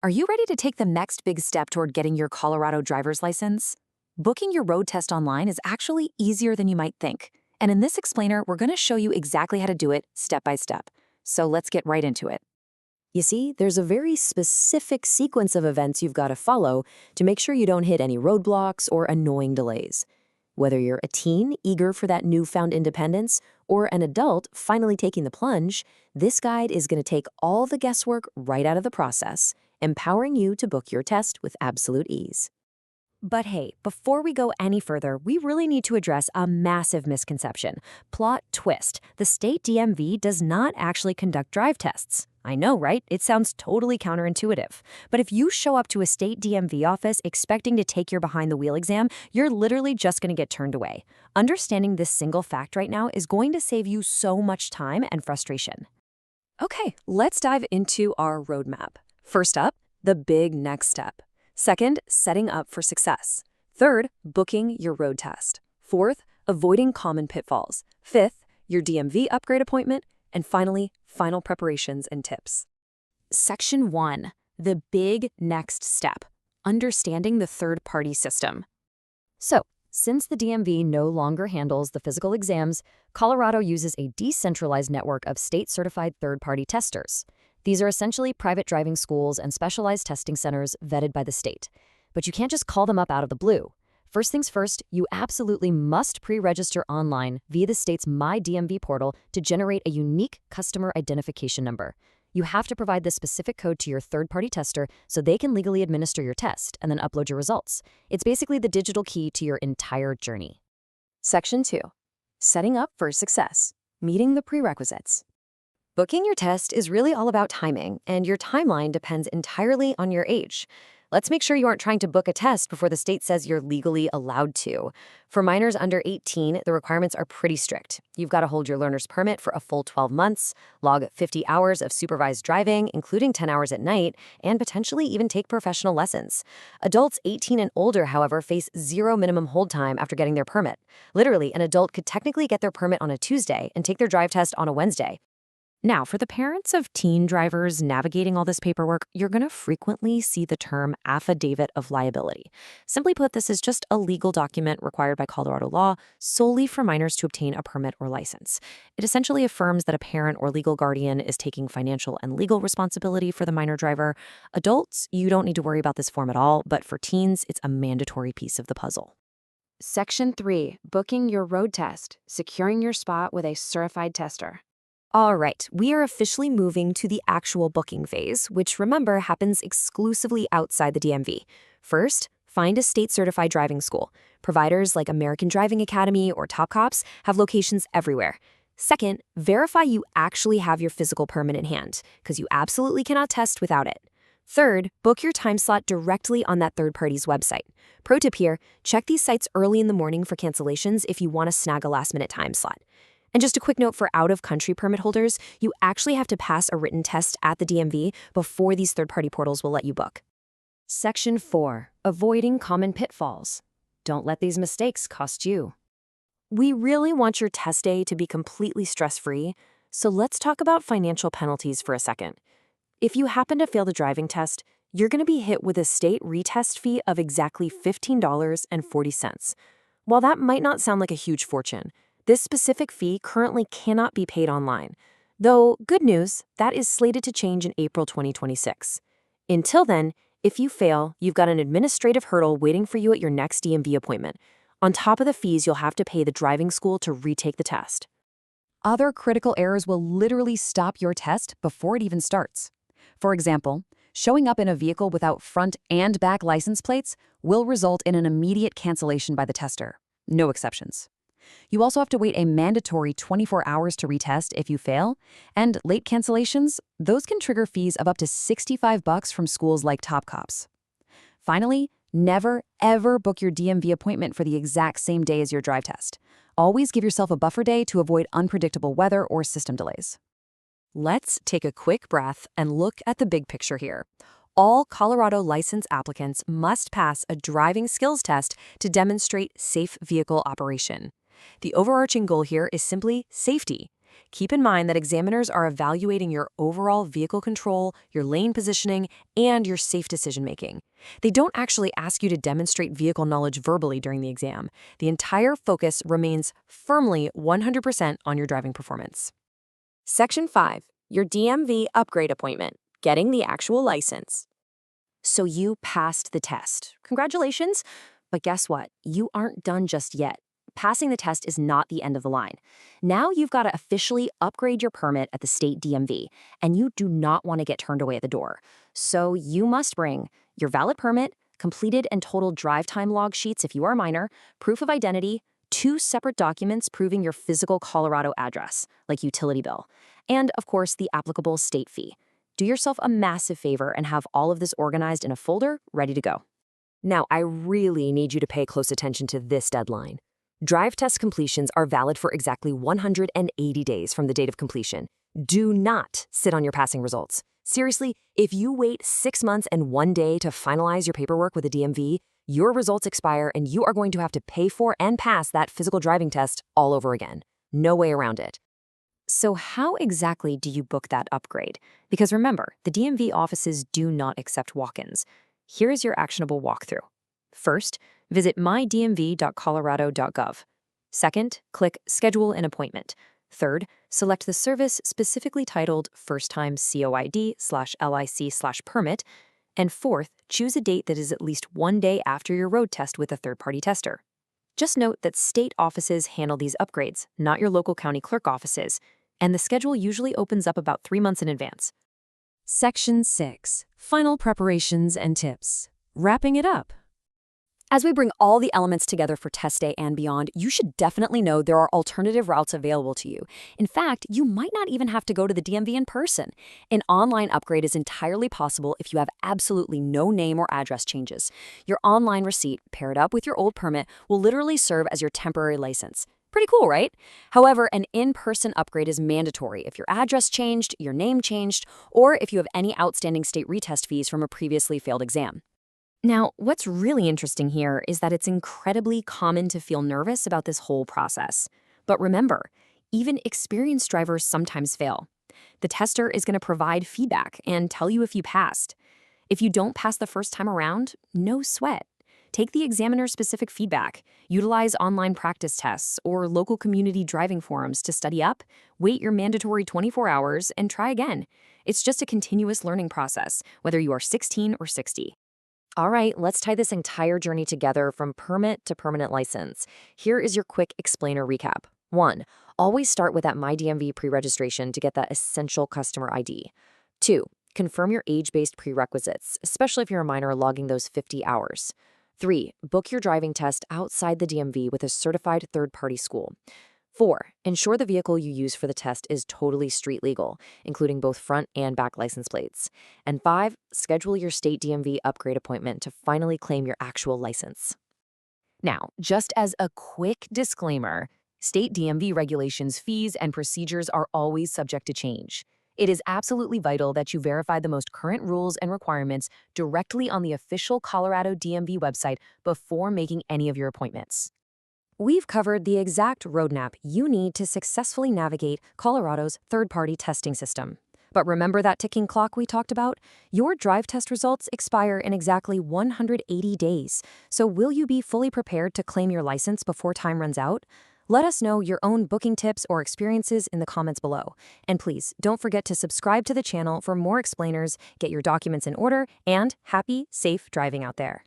Are you ready to take the next big step toward getting your Colorado driver's license? Booking your road test online is actually easier than you might think. And in this explainer, we're going to show you exactly how to do it step by step. So let's get right into it. You see, there's a very specific sequence of events you've got to follow to make sure you don't hit any roadblocks or annoying delays. Whether you're a teen eager for that newfound independence or an adult finally taking the plunge, this guide is going to take all the guesswork right out of the process, empowering you to book your test with absolute ease. But hey, before we go any further, we really need to address a massive misconception. Plot twist. The state DMV does not actually conduct drive tests. I know, right? It sounds totally counterintuitive. But if you show up to a state DMV office expecting to take your behind-the-wheel exam, you're literally just going to get turned away. Understanding this single fact right now is going to save you so much time and frustration. Okay, let's dive into our roadmap. First up, the big next step. Second, setting up for success. Third, booking your road test. Fourth, avoiding common pitfalls. Fifth, your DMV upgrade appointment. And finally, final preparations and tips. Section 1. The big next step. Understanding the third-party system. So, since the DMV no longer handles the physical exams, Colorado uses a decentralized network of state-certified third-party testers. These are essentially private driving schools and specialized testing centers vetted by the state. But you can't just call them up out of the blue. First things first, you absolutely must pre-register online via the state's MyDMV portal to generate a unique customer identification number. You have to provide this specific code to your third-party tester so they can legally administer your test and then upload your results. It's basically the digital key to your entire journey. Section 2. Setting up for success. Meeting the prerequisites. Booking your test is really all about timing, and your timeline depends entirely on your age. Let's make sure you aren't trying to book a test before the state says you're legally allowed to. For minors under 18, the requirements are pretty strict. You've got to hold your learner's permit for a full 12 months, log 50 hours of supervised driving, including 10 hours at night, and potentially even take professional lessons. Adults 18 and older, however, face zero minimum hold time after getting their permit. Literally, an adult could technically get their permit on a Tuesday and take their drive test on a Wednesday. Now, for the parents of teen drivers navigating all this paperwork, you're going to frequently see the term affidavit of liability. Simply put, this is just a legal document required by Colorado law solely for minors to obtain a permit or license. It essentially affirms that a parent or legal guardian is taking financial and legal responsibility for the minor driver. Adults, you don't need to worry about this form at all, but for teens, it's a mandatory piece of the puzzle. Section 3. Booking your road test. Securing your spot with a certified tester. All right, we are officially moving to the actual booking phase, which, remember, happens exclusively outside the DMV. First, find a state-certified driving school. Providers like American Driving Academy or Top Cops have locations everywhere. Second, verify you actually have your physical permit in hand, because you absolutely cannot test without it. Third, book your time slot directly on that third party's website. Pro tip here, check these sites early in the morning for cancellations if you want to snag a last-minute time slot. And just a quick note for out-of-country permit holders, you actually have to pass a written test at the DMV before these third-party portals will let you book. Section 4. Avoiding common pitfalls. Don't let these mistakes cost you. We really want your test day to be completely stress-free, so let's talk about financial penalties for a second. If you happen to fail the driving test, you're going to be hit with a state retest fee of exactly $15.40. While that might not sound like a huge fortune, this specific fee currently cannot be paid online. Though, good news, that is slated to change in April 2026. Until then, if you fail, you've got an administrative hurdle waiting for you at your next DMV appointment. On top of the fees, you'll have to pay the driving school to retake the test. Other critical errors will literally stop your test before it even starts. For example, showing up in a vehicle without front and back license plates will result in an immediate cancellation by the tester. No exceptions. You also have to wait a mandatory 24 hours to retest if you fail, and late cancellations, those can trigger fees of up to $65 from schools like Top Cops. Finally, never, ever book your DMV appointment for the exact same day as your drive test. Always give yourself a buffer day to avoid unpredictable weather or system delays. Let's take a quick breath and look at the big picture here. All Colorado license applicants must pass a driving skills test to demonstrate safe vehicle operation. The overarching goal here is simply safety. Keep in mind that examiners are evaluating your overall vehicle control, your lane positioning, and your safe decision-making. They don't actually ask you to demonstrate vehicle knowledge verbally during the exam. The entire focus remains firmly 100% on your driving performance. Section 5. Your DMV upgrade appointment. Getting the actual license. So you passed the test. Congratulations. But guess what? You aren't done just yet. Passing the test is not the end of the line. Now you've got to officially upgrade your permit at the state DMV, and you do not want to get turned away at the door. So you must bring your valid permit, completed and total drive time log sheets if you are a minor, proof of identity, 2 separate documents proving your physical Colorado address, like utility bill, and, of course, the applicable state fee. Do yourself a massive favor and have all of this organized in a folder ready to go. Now, I really need you to pay close attention to this deadline. Drive test completions are valid for exactly 180 days from the date of completion. Do not sit on your passing results. Seriously, if you wait 6 months and 1 day to finalize your paperwork with the DMV, your results expire and you are going to have to pay for and pass that physical driving test all over again. No way around it. So how exactly do you book that upgrade? Because remember, the DMV offices do not accept walk-ins. Here is your actionable walkthrough. First, visit mydmv.colorado.gov. Second, click Schedule an Appointment. Third, select the service specifically titled First Time COID/LIC/permit. And fourth, choose a date that is at least 1 day after your road test with a third-party tester. Just note that state offices handle these upgrades, not your local county clerk offices, and the schedule usually opens up about 3 months in advance. Section 6. Final preparations and tips. Wrapping it up. As we bring all the elements together for test day and beyond, you should definitely know there are alternative routes available to you. In fact, you might not even have to go to the DMV in person. An online upgrade is entirely possible if you have absolutely no name or address changes. Your online receipt, paired up with your old permit, will literally serve as your temporary license. Pretty cool, right? However, an in-person upgrade is mandatory if your address changed, your name changed, or if you have any outstanding state retest fees from a previously failed exam. Now, what's really interesting here is that it's incredibly common to feel nervous about this whole process. But remember, even experienced drivers sometimes fail. The tester is going to provide feedback and tell you if you passed. If you don't pass the first time around, no sweat. Take the examiner's specific feedback, utilize online practice tests or local community driving forums to study up, wait your mandatory 24 hours, and try again. It's just a continuous learning process, whether you are 16 or 60. All right, let's tie this entire journey together from permit to permanent license. Here is your quick explainer recap. 1. Always start with that MyDMV pre-registration to get that essential customer ID. 2. Confirm your age-based prerequisites, especially if you're a minor logging those 50 hours. 3. Book your driving test outside the DMV with a certified third-party school. 4. Ensure the vehicle you use for the test is totally street legal, including both front and back license plates. And 5. Schedule your state DMV upgrade appointment to finally claim your actual license. Now, just as a quick disclaimer, state DMV regulations, fees, and procedures are always subject to change. It is absolutely vital that you verify the most current rules and requirements directly on the official Colorado DMV website before making any of your appointments. We've covered the exact roadmap you need to successfully navigate Colorado's third-party testing system. But remember that ticking clock we talked about? Your drive test results expire in exactly 180 days. So will you be fully prepared to claim your license before time runs out? Let us know your own booking tips or experiences in the comments below. And please, don't forget to subscribe to the channel for more explainers, get your documents in order, and happy, safe driving out there.